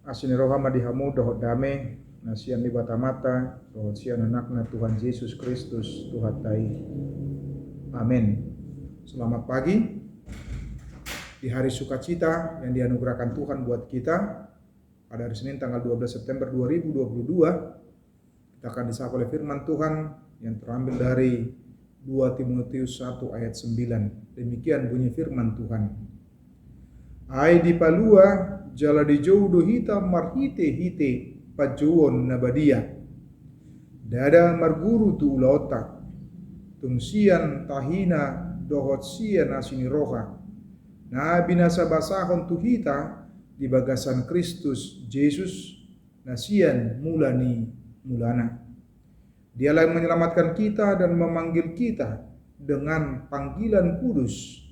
Asini rohama dihamu dohot dame nasian di batamata dohot sian anakna Tuhan Yesus Kristus Tuhan tai. Amin. Selamat pagi di hari sukacita yang dianugerahkan Tuhan buat kita pada hari Senin tanggal 12 September 2022. Kita akan disapa oleh firman Tuhan yang terambil dari 2 Timotius 1 ayat 9. Demikian bunyi firman Tuhan. Ai di palua jala di jodoh hita marhite pajuon nabadia. Dada marguru tu ulota. Tungsian tahina dohot sian asini roha. Na binasa basahon tu hita di bagasan Kristus Yesus nasian mulana. Dialah yang menyelamatkan kita dan memanggil kita dengan panggilan kudus,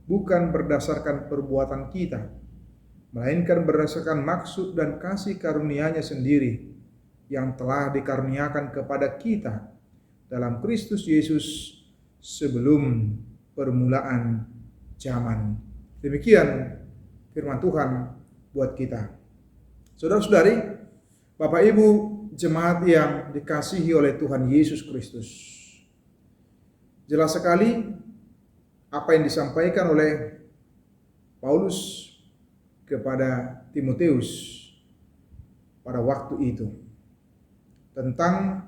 bukan berdasarkan perbuatan kita, melainkan berdasarkan maksud dan kasih karunia-Nya sendiri yang telah dikaruniakan kepada kita dalam Kristus Yesus sebelum permulaan zaman. Demikian firman Tuhan buat kita. Saudara-saudari, Bapak Ibu jemaat yang dikasihi oleh Tuhan Yesus Kristus. Jelas sekali apa yang disampaikan oleh Paulus kepada Timotius pada waktu itu tentang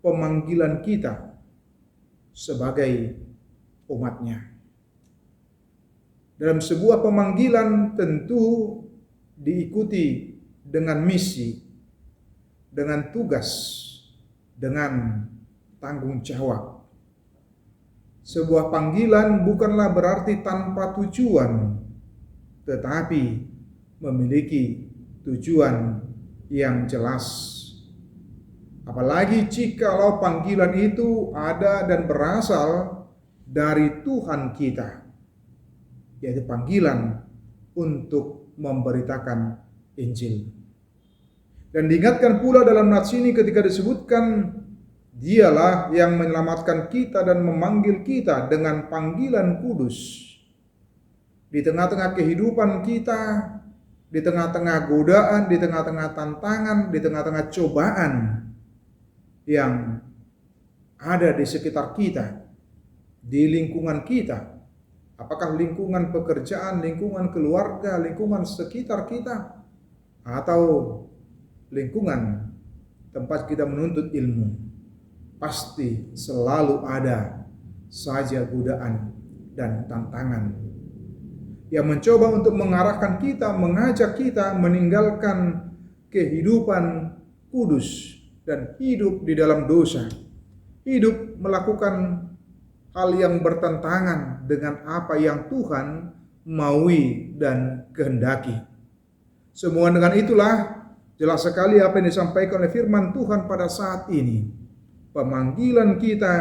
pemanggilan kita sebagai umatnya. Dalam sebuah pemanggilan tentu diikuti dengan misi, dengan tugas, dengan tanggung jawab. Sebuah panggilan bukanlah berarti tanpa tujuan, tetapi memiliki tujuan yang jelas. Apalagi jikalau panggilan itu ada dan berasal dari Tuhan kita, yaitu panggilan untuk memberitakan Injil. Dan diingatkan pula dalam nats ini ketika disebutkan Dialah yang menyelamatkan kita dan memanggil kita dengan panggilan kudus. Di tengah-tengah kehidupan kita, di tengah-tengah godaan, di tengah-tengah tantangan, di tengah-tengah cobaan yang ada di sekitar kita, di lingkungan kita. Apakah lingkungan pekerjaan, lingkungan keluarga, lingkungan sekitar kita, atau lingkungan tempat kita menuntut ilmu. Pasti selalu ada saja godaan dan tantangan yang mencoba untuk mengarahkan kita, mengajak kita meninggalkan kehidupan kudus dan hidup di dalam dosa, hidup melakukan hal yang bertentangan dengan apa yang Tuhan maui dan kehendaki. Semua dengan itulah jelas sekali apa yang disampaikan oleh firman Tuhan pada saat ini. Pemanggilan kita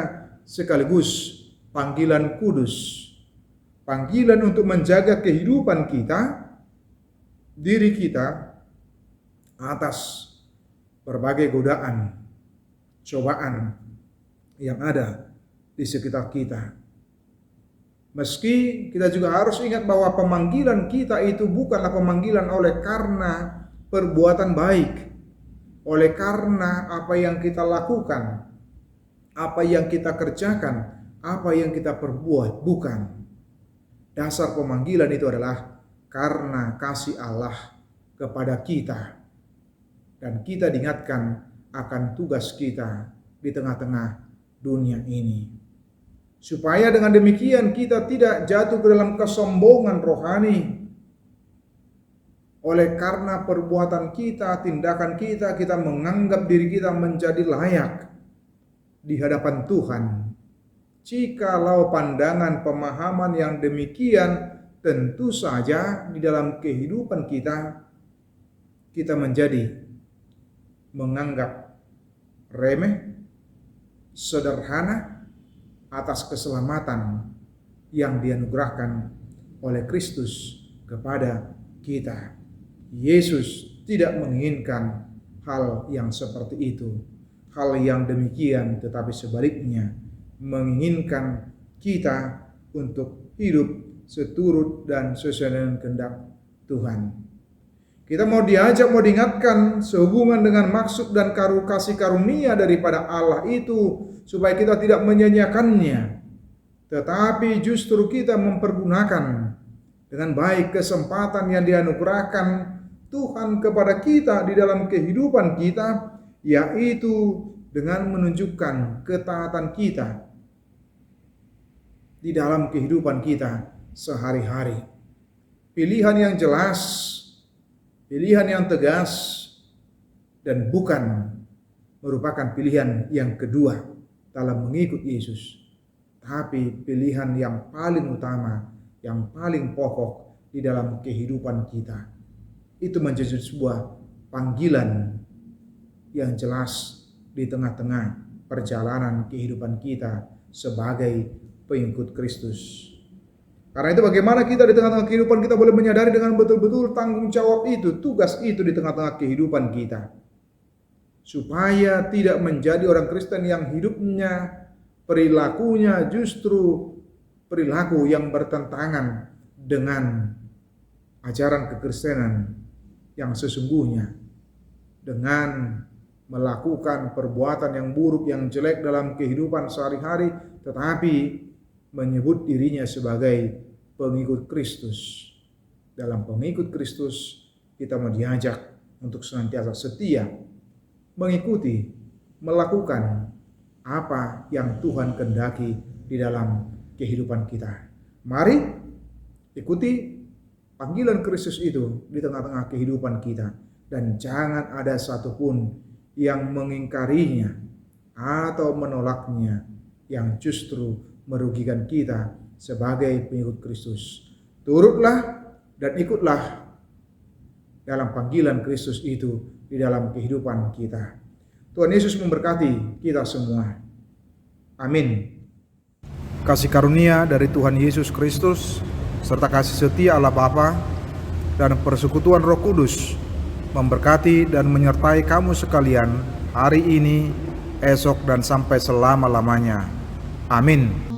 sekaligus panggilan kudus. Panggilan untuk menjaga kehidupan kita, diri kita atas berbagai godaan, cobaan yang ada di sekitar kita. Meski kita juga harus ingat bahwa pemanggilan kita itu bukanlah pemanggilan oleh karena perbuatan baik, oleh karena apa yang kita lakukan, apa yang kita kerjakan, apa yang kita perbuat, bukan. Dasar pemanggilan itu adalah karena kasih Allah kepada kita. Dan kita diingatkan akan tugas kita di tengah-tengah dunia ini. Supaya dengan demikian kita tidak jatuh ke dalam kesombongan rohani. Oleh karena perbuatan kita, tindakan kita, kita menganggap diri kita menjadi layak di hadapan Tuhan. Jikalau pandangan pemahaman yang demikian, tentu saja di dalam kehidupan kita menjadi menganggap remeh, sederhana atas keselamatan yang dianugerahkan oleh Kristus kepada kita. Yesus tidak menginginkan hal yang seperti itu. Hal yang demikian, tetapi sebaliknya menginginkan kita untuk hidup seturut dan sesuai dengan kehendak Tuhan. Kita mau diajak, mau diingatkan sehubungan dengan maksud dan kasih karunia daripada Allah itu, supaya kita tidak menyanyiakannya, tetapi justru kita mempergunakan dengan baik kesempatan yang dianugerahkan Tuhan kepada kita di dalam kehidupan kita, yaitu dengan menunjukkan ketaatan kita di dalam kehidupan kita sehari-hari. Pilihan yang jelas, pilihan yang tegas, dan bukan merupakan pilihan yang kedua dalam mengikut Yesus, tapi pilihan yang paling utama, yang paling pokok di dalam kehidupan kita. Itu menjadi sebuah panggilan yang jelas di tengah-tengah perjalanan kehidupan kita sebagai pengikut Kristus. Karena itu bagaimana kita di tengah-tengah kehidupan kita boleh menyadari dengan betul-betul tanggung jawab itu, tugas itu di tengah-tengah kehidupan kita. Supaya tidak menjadi orang Kristen yang hidupnya, perilakunya justru perilaku yang bertentangan dengan ajaran kekristenan yang sesungguhnya. Dengan melakukan perbuatan yang buruk, yang jelek dalam kehidupan sehari-hari, tetapi menyebut dirinya sebagai pengikut Kristus. Dalam pengikut Kristus kita mau diajak untuk senantiasa setia mengikuti, melakukan apa yang Tuhan kehendaki di dalam kehidupan kita. Mari ikuti panggilan Kristus itu di tengah-tengah kehidupan kita, dan jangan ada satupun yang mengingkarinya atau menolaknya yang justru merugikan kita sebagai pengikut Kristus. Turutlah dan ikutlah dalam panggilan Kristus itu di dalam kehidupan kita. Tuhan Yesus memberkati kita semua. Amin. Kasih karunia dari Tuhan Yesus Kristus serta kasih setia Allah Bapa dan persekutuan Roh Kudus memberkati dan menyertai kamu sekalian hari ini, esok, dan sampai selama-lamanya. Amin.